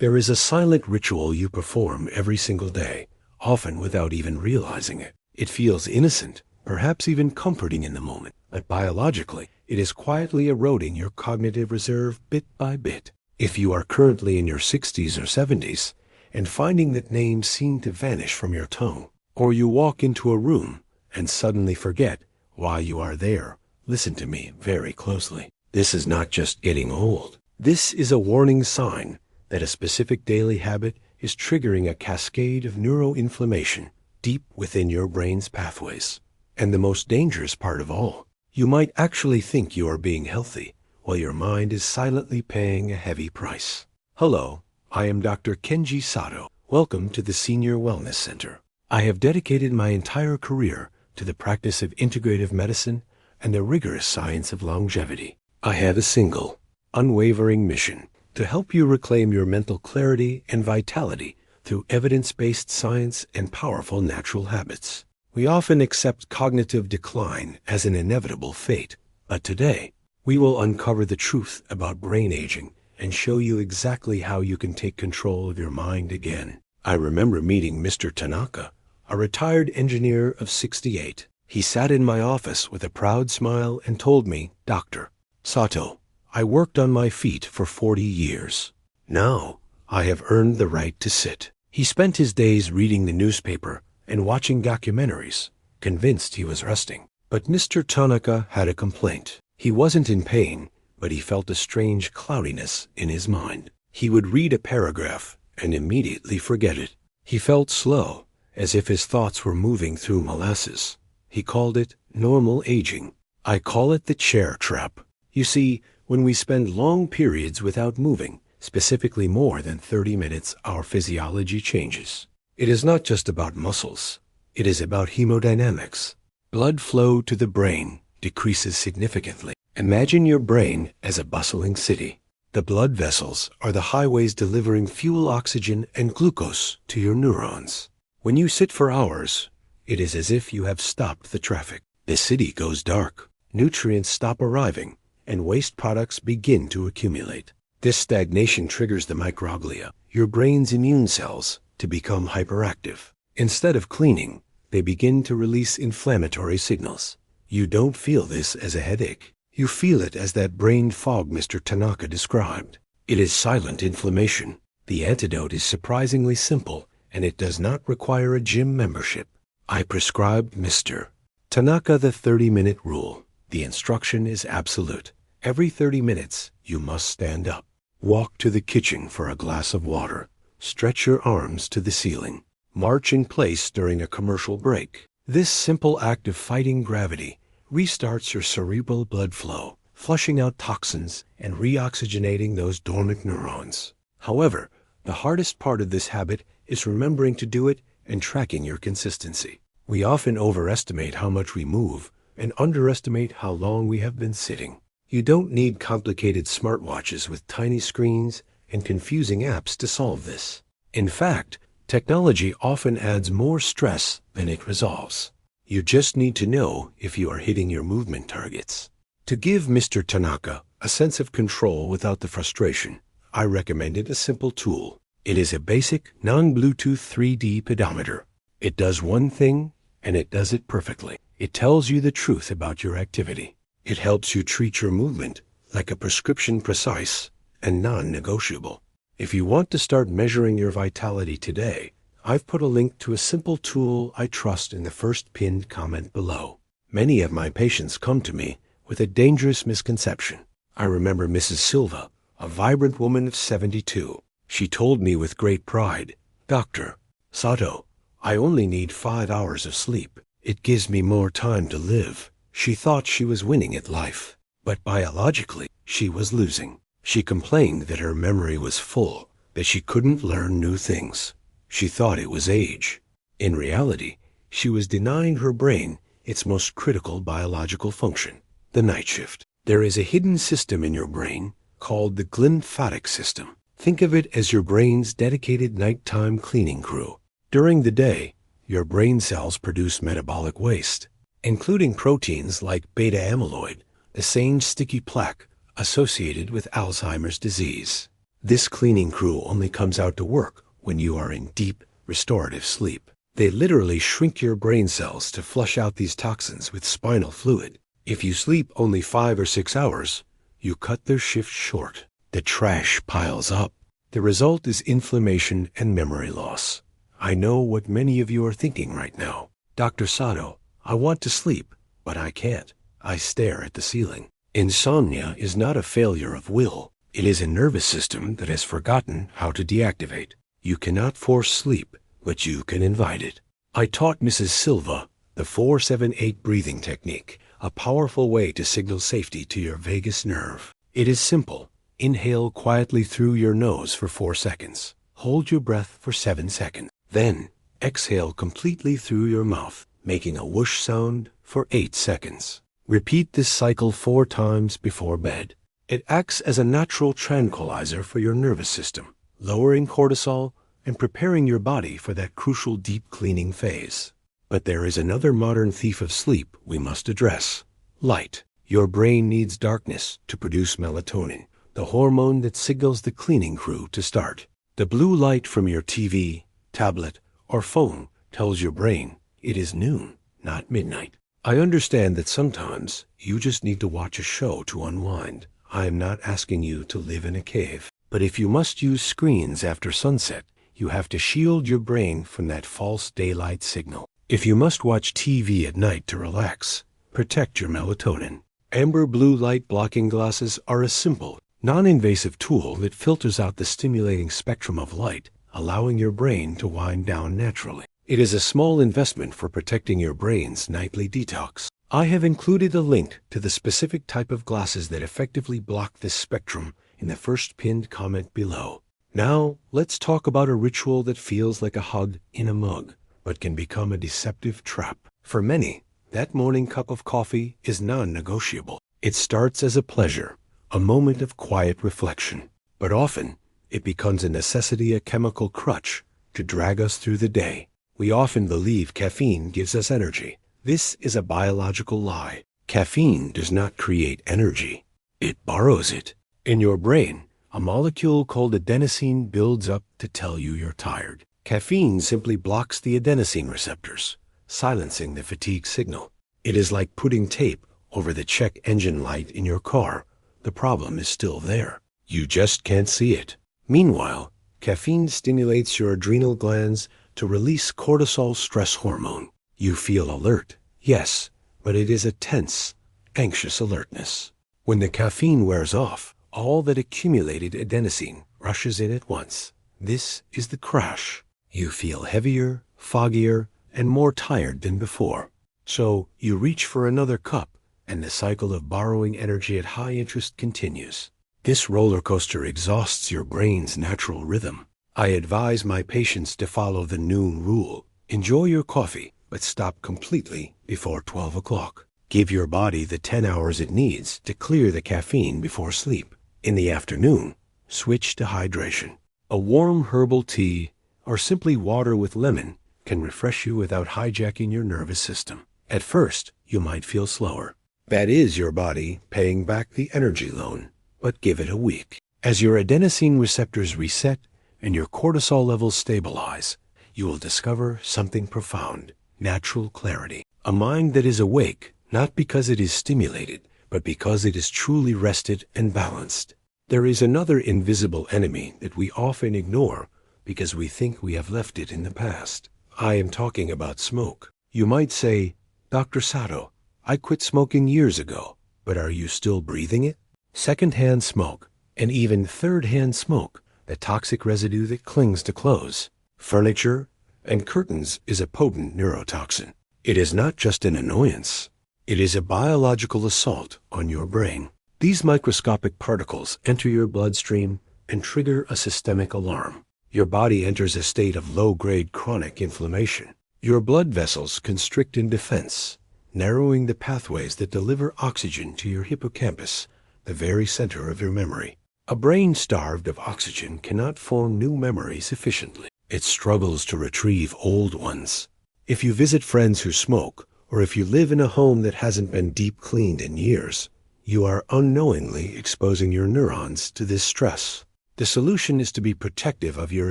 There is a silent ritual you perform every single day, often without even realizing it. It feels innocent, perhaps even comforting in the moment, but biologically, it is quietly eroding your cognitive reserve bit by bit. If you are currently in your 60s or 70s and finding that names seem to vanish from your tongue, or you walk into a room and suddenly forget why you are there, listen to me very closely. This is not just getting old. This is a warning sign that a specific daily habit is triggering a cascade of neuroinflammation deep within your brain's pathways. And the most dangerous part of all, you might actually think you are being healthy while your mind is silently paying a heavy price. Hello, I am Dr. Kenji Sato. Welcome to the Senior Wellness Center. I have dedicated my entire career to the practice of integrative medicine and the rigorous science of longevity. I have a single, unwavering mission to help you reclaim your mental clarity and vitality through evidence-based science and powerful natural habits. We often accept cognitive decline as an inevitable fate, but today, we will uncover the truth about brain aging and show you exactly how you can take control of your mind again. I remember meeting Mr. Tanaka, a retired engineer of 68. He sat in my office with a proud smile and told me, "Dr. Sato, I worked on my feet for 40 years. Now, I have earned the right to sit." He spent his days reading the newspaper and watching documentaries, convinced he was resting. But Mr. Tanaka had a complaint. He wasn't in pain, but he felt a strange cloudiness in his mind. He would read a paragraph and immediately forget it. He felt slow, as if his thoughts were moving through molasses. He called it normal aging. I call it the chair trap. You see, when we spend long periods without moving, specifically more than 30 minutes, our physiology changes. It is not just about muscles. It is about hemodynamics. Blood flow to the brain decreases significantly. Imagine your brain as a bustling city. The blood vessels are the highways delivering fuel, oxygen, and glucose to your neurons. When you sit for hours, it is as if you have stopped the traffic. The city goes dark. Nutrients stop arriving, and waste products begin to accumulate. This stagnation triggers the microglia, your brain's immune cells, to become hyperactive. Instead of cleaning, they begin to release inflammatory signals. You don't feel this as a headache. You feel it as that brain fog Mr. Tanaka described. It is silent inflammation. The antidote is surprisingly simple, and it does not require a gym membership. I prescribed Mr. Tanaka the 30-minute rule. The instruction is absolute. Every 30 minutes, you must stand up. Walk to the kitchen for a glass of water. Stretch your arms to the ceiling. March in place during a commercial break. This simple act of fighting gravity restarts your cerebral blood flow, flushing out toxins and reoxygenating those dormant neurons. However, the hardest part of this habit is remembering to do it and tracking your consistency. We often overestimate how much we move and underestimate how long we have been sitting. You don't need complicated smartwatches with tiny screens and confusing apps to solve this. In fact, technology often adds more stress than it resolves. You just need to know if you are hitting your movement targets. To give Mr. Tanaka a sense of control without the frustration, I recommended a simple tool. It is a basic, non-Bluetooth 3D pedometer. It does one thing, and it does it perfectly. It tells you the truth about your activity. It helps you treat your movement like a prescription, precise and non-negotiable. If you want to start measuring your vitality today, I've put a link to a simple tool I trust in the first pinned comment below. Many of my patients come to me with a dangerous misconception. I remember Mrs. Silva, a vibrant woman of 72. She told me with great pride, "Dr. Sato, I only need 5 hours of sleep. It gives me more time to live." She thought she was winning at life, but biologically, she was losing. She complained that her memory was full, that she couldn't learn new things. She thought it was age. In reality, she was denying her brain its most critical biological function, the night shift. There is a hidden system in your brain called the glymphatic system. Think of it as your brain's dedicated nighttime cleaning crew. During the day, your brain cells produce metabolic waste, including proteins like beta amyloid, the same sticky plaque associated with Alzheimer's disease. This cleaning crew only comes out to work when you are in deep, restorative sleep. They literally shrink your brain cells to flush out these toxins with spinal fluid. If you sleep only 5 or 6 hours, you cut their shift short. The trash piles up. The result is inflammation and memory loss. I know what many of you are thinking right now. Dr. Sato, I want to sleep, but I can't. I stare at the ceiling. Insomnia is not a failure of will. It is a nervous system that has forgotten how to deactivate. You cannot force sleep, but you can invite it. I taught Mrs. Silva the 4-7-8 breathing technique, a powerful way to signal safety to your vagus nerve. It is simple. Inhale quietly through your nose for 4 seconds. Hold your breath for 7 seconds. Then, exhale completely through your mouth, making a whoosh sound for 8 seconds. Repeat this cycle 4 times before bed. It acts as a natural tranquilizer for your nervous system, lowering cortisol and preparing your body for that crucial deep cleaning phase. But there is another modern thief of sleep we must address: light. Your brain needs darkness to produce melatonin, the hormone that signals the cleaning crew to start. The blue light from your TV, tablet, or phone tells your brain it is noon, not midnight. I understand that sometimes you just need to watch a show to unwind. I am not asking you to live in a cave. But if you must use screens after sunset, you have to shield your brain from that false daylight signal. If you must watch TV at night to relax, protect your melatonin. Amber blue light blocking glasses are a simple, non-invasive tool that filters out the stimulating spectrum of light, allowing your brain to wind down naturally. It is a small investment for protecting your brain's nightly detox. I have included a link to the specific type of glasses that effectively block this spectrum in the first pinned comment below. Now, let's talk about a ritual that feels like a hug in a mug, but can become a deceptive trap. For many, that morning cup of coffee is non-negotiable. It starts as a pleasure, a moment of quiet reflection. But often, it becomes a necessity, a chemical crutch to drag us through the day. We often believe caffeine gives us energy. This is a biological lie. Caffeine does not create energy. It borrows it. In your brain, a molecule called adenosine builds up to tell you you're tired. Caffeine simply blocks the adenosine receptors, silencing the fatigue signal. It is like putting tape over the check engine light in your car. The problem is still there. You just can't see it. Meanwhile, caffeine stimulates your adrenal glands to release cortisol stress hormone. You feel alert, yes, but it is a tense, anxious alertness. When the caffeine wears off, all that accumulated adenosine rushes in at once. This is the crash. You feel heavier, foggier, and more tired than before. So you reach for another cup, and the cycle of borrowing energy at high interest continues. This roller coaster exhausts your brain's natural rhythm. I advise my patients to follow the noon rule. Enjoy your coffee, but stop completely before 12 o'clock. Give your body the 10 hours it needs to clear the caffeine before sleep. In the afternoon, switch to hydration. A warm herbal tea or simply water with lemon can refresh you without hijacking your nervous system. At first, you might feel slower. That is your body paying back the energy loan, but give it a week. As your adenosine receptors reset and your cortisol levels stabilize, you will discover something profound: natural clarity. A mind that is awake, not because it is stimulated, but because it is truly rested and balanced. There is another invisible enemy that we often ignore because we think we have left it in the past. I am talking about smoke. You might say, Dr. Sato, I quit smoking years ago, but are you still breathing it? Second-hand smoke, and even third-hand smoke, the toxic residue that clings to clothes, furniture, and curtains, is a potent neurotoxin. It is not just an annoyance. It is a biological assault on your brain. These microscopic particles enter your bloodstream and trigger a systemic alarm. Your body enters a state of low-grade chronic inflammation. Your blood vessels constrict in defense, narrowing the pathways that deliver oxygen to your hippocampus, the very center of your memory. A brain starved of oxygen cannot form new memories efficiently. It struggles to retrieve old ones. If you visit friends who smoke, or if you live in a home that hasn't been deep cleaned in years, you are unknowingly exposing your neurons to this stress. The solution is to be protective of your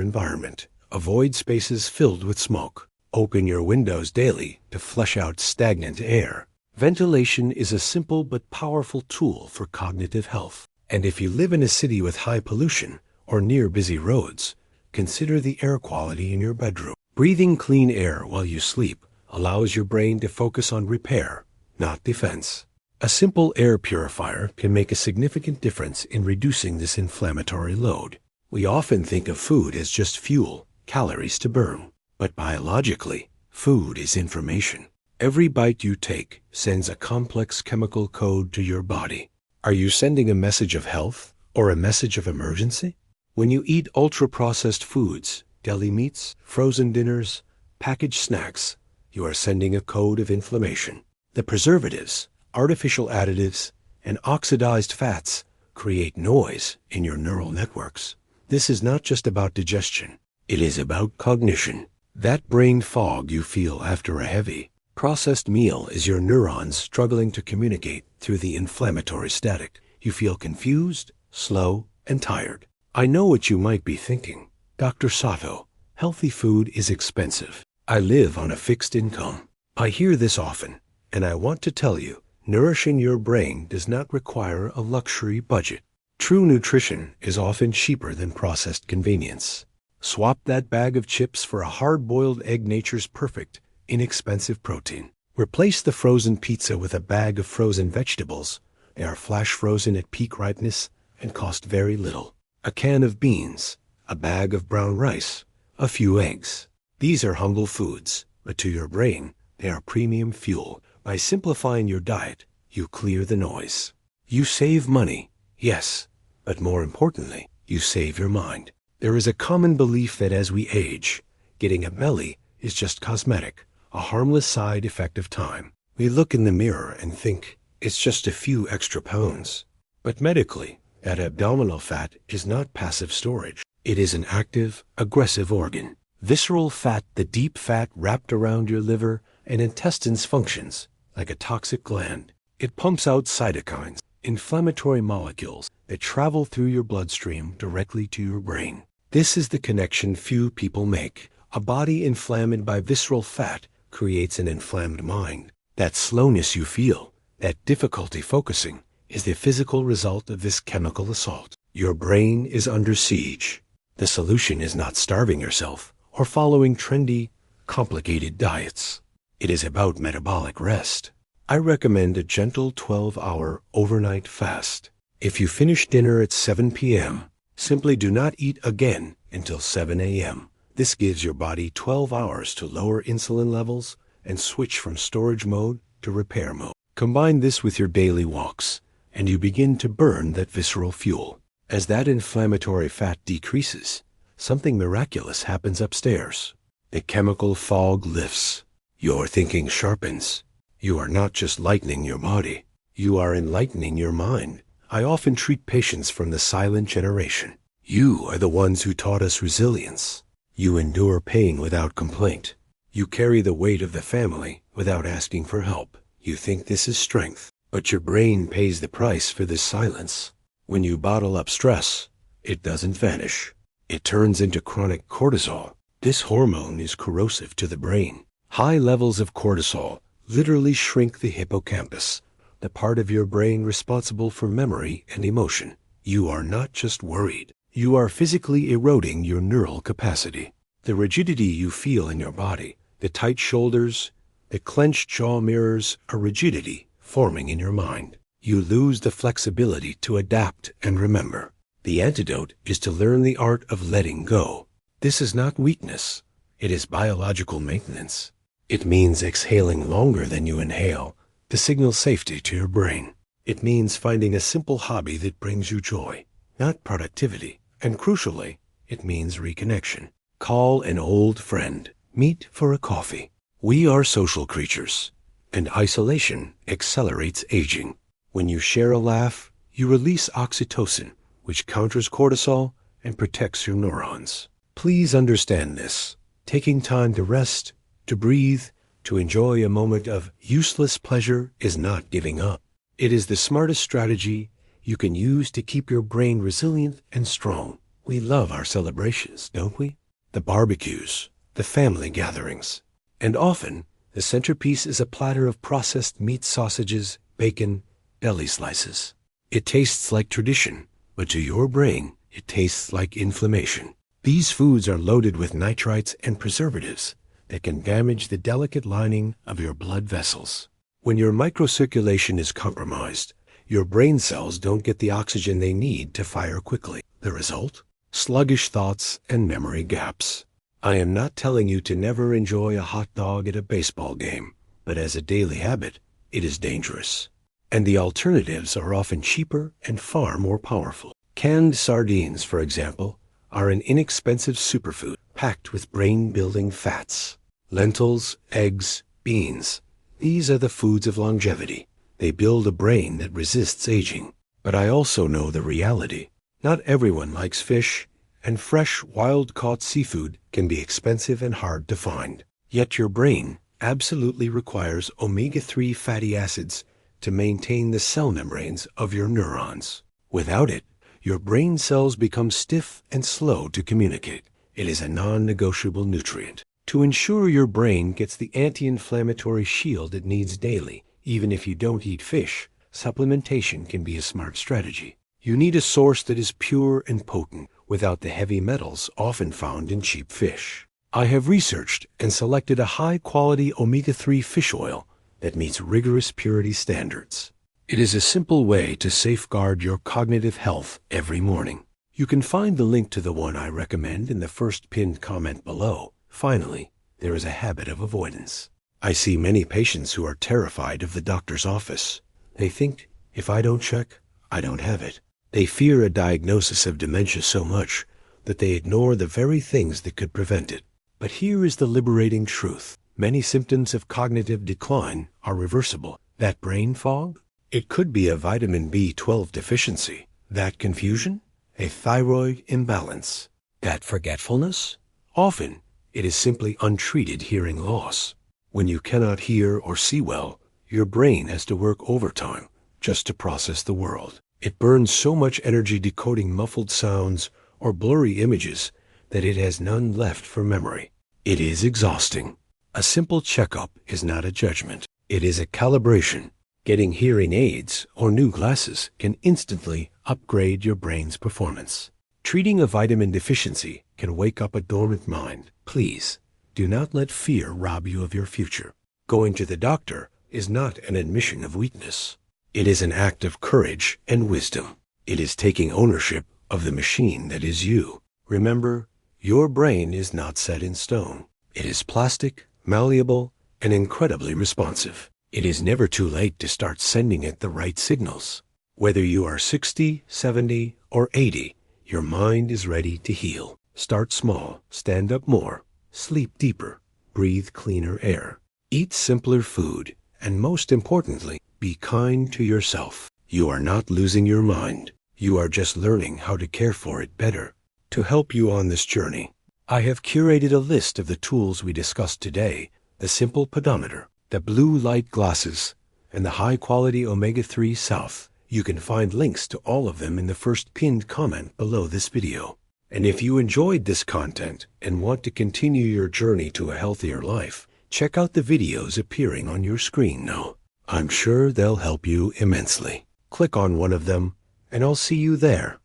environment. Avoid spaces filled with smoke. Open your windows daily to flush out stagnant air. Ventilation is a simple but powerful tool for cognitive health. And if you live in a city with high pollution or near busy roads, consider the air quality in your bedroom. Breathing clean air while you sleep allows your brain to focus on repair, not defense. A simple air purifier can make a significant difference in reducing this inflammatory load. We often think of food as just fuel, calories to burn. But biologically, food is information. Every bite you take sends a complex chemical code to your body. Are you sending a message of health or a message of emergency? When you eat ultra-processed foods, deli meats, frozen dinners, packaged snacks, you are sending a code of inflammation. The preservatives, artificial additives, and oxidized fats create noise in your neural networks. This is not just about digestion. It is about cognition. That brain fog you feel after a heavy, processed meal is your neurons struggling to communicate through the inflammatory static. You feel confused, slow, and tired. I know what you might be thinking. Dr. Sato, healthy food is expensive. I live on a fixed income. I hear this often, and I want to tell you, nourishing your brain does not require a luxury budget. True nutrition is often cheaper than processed convenience. Swap that bag of chips for a hard-boiled egg, nature's perfect, inexpensive protein. Replace the frozen pizza with a bag of frozen vegetables. They are flash frozen at peak ripeness and cost very little. A can of beans, a bag of brown rice, a few eggs. These are humble foods, but to your brain, they are premium fuel. By simplifying your diet, you clear the noise. You save money, yes, but more importantly, you save your mind. There is a common belief that as we age, getting a belly is just cosmetic, a harmless side effect of time. We look in the mirror and think it's just a few extra pounds. But medically, that abdominal fat is not passive storage. It is an active, aggressive organ. Visceral fat, the deep fat wrapped around your liver and intestines, functions like a toxic gland. It pumps out cytokines, inflammatory molecules that travel through your bloodstream directly to your brain. This is the connection few people make. A body inflamed by visceral fat creates an inflamed mind. That slowness you feel, that difficulty focusing, is the physical result of this chemical assault. Your brain is under siege. The solution is not starving yourself or following trendy, complicated diets. It is about metabolic rest. I recommend a gentle 12-hour overnight fast. If you finish dinner at 7 p.m., simply do not eat again until 7 a.m. This gives your body 12 hours to lower insulin levels and switch from storage mode to repair mode. Combine this with your daily walks, and you begin to burn that visceral fuel. As that inflammatory fat decreases, something miraculous happens upstairs. The chemical fog lifts. Your thinking sharpens. You are not just lightening your body, you are enlightening your mind. I often treat patients from the silent generation. You are the ones who taught us resilience. You endure pain without complaint. You carry the weight of the family without asking for help. You think this is strength, but your brain pays the price for this silence. When you bottle up stress, it doesn't vanish. It turns into chronic cortisol. This hormone is corrosive to the brain. High levels of cortisol literally shrink the hippocampus, the part of your brain responsible for memory and emotion. You are not just worried. You are physically eroding your neural capacity. The rigidity you feel in your body, the tight shoulders, the clenched jaw mirrors a rigidity forming in your mind. You lose the flexibility to adapt and remember. The antidote is to learn the art of letting go. This is not weakness. It is biological maintenance. It means exhaling longer than you inhale to signal safety to your brain. It means finding a simple hobby that brings you joy, not productivity. And crucially, it means reconnection. Call an old friend. Meet for a coffee. We are social creatures, and isolation accelerates aging. When you share a laugh, you release oxytocin, which counters cortisol and protects your neurons. Please understand this. Taking time to rest, to breathe, to enjoy a moment of useless pleasure is not giving up. It is the smartest strategy you can use to keep your brain resilient and strong. We love our celebrations, don't we? The barbecues, the family gatherings. And often, the centerpiece is a platter of processed meat sausages, bacon, deli slices. It tastes like tradition, but to your brain, it tastes like inflammation. These foods are loaded with nitrites and preservatives that can damage the delicate lining of your blood vessels. When your microcirculation is compromised, your brain cells don't get the oxygen they need to fire quickly. The result? Sluggish thoughts and memory gaps. I am not telling you to never enjoy a hot dog at a baseball game, but as a daily habit, it is dangerous. And the alternatives are often cheaper and far more powerful. Canned sardines, for example, are an inexpensive superfood packed with brain-building fats. Lentils, eggs, beans. These are the foods of longevity. They build a brain that resists aging. But I also know the reality. Not everyone likes fish, and fresh, wild-caught seafood can be expensive and hard to find. Yet your brain absolutely requires omega-3 fatty acids to maintain the cell membranes of your neurons. Without it, your brain cells become stiff and slow to communicate. It is a non-negotiable nutrient. To ensure your brain gets the anti-inflammatory shield it needs daily, even if you don't eat fish, supplementation can be a smart strategy. You need a source that is pure and potent, without the heavy metals often found in cheap fish. I have researched and selected a high-quality omega-3 fish oil that meets rigorous purity standards. It is a simple way to safeguard your cognitive health every morning. You can find the link to the one I recommend in the first pinned comment below. Finally, there is a habit of avoidance. I see many patients who are terrified of the doctor's office. They think, if I don't check, I don't have it. They fear a diagnosis of dementia so much that they ignore the very things that could prevent it. But here is the liberating truth. Many symptoms of cognitive decline are reversible. That brain fog? It could be a vitamin B12 deficiency. That confusion? A thyroid imbalance. That forgetfulness? Often, it is simply untreated hearing loss. When you cannot hear or see well, your brain has to work overtime just to process the world. It burns so much energy decoding muffled sounds or blurry images that it has none left for memory. It is exhausting. A simple checkup is not a judgment. It is a calibration. Getting hearing aids or new glasses can instantly upgrade your brain's performance. Treating a vitamin deficiency can wake up a dormant mind. Please, do not let fear rob you of your future. Going to the doctor is not an admission of weakness. It is an act of courage and wisdom. It is taking ownership of the machine that is you. Remember, your brain is not set in stone. It is plastic, malleable, and incredibly responsive. It is never too late to start sending it the right signals. Whether you are 60, 70, or 80, your mind is ready to heal. Start small, stand up more, sleep deeper, breathe cleaner air, eat simpler food, and most importantly, be kind to yourself. You are not losing your mind. You are just learning how to care for it better. To help you on this journey, I have curated a list of the tools we discussed today: the simple pedometer, the blue light glasses, and the high-quality omega-3 South. You can find links to all of them in the first pinned comment below this video. And if you enjoyed this content and want to continue your journey to a healthier life, check out the videos appearing on your screen now. I'm sure they'll help you immensely. Click on one of them, and I'll see you there.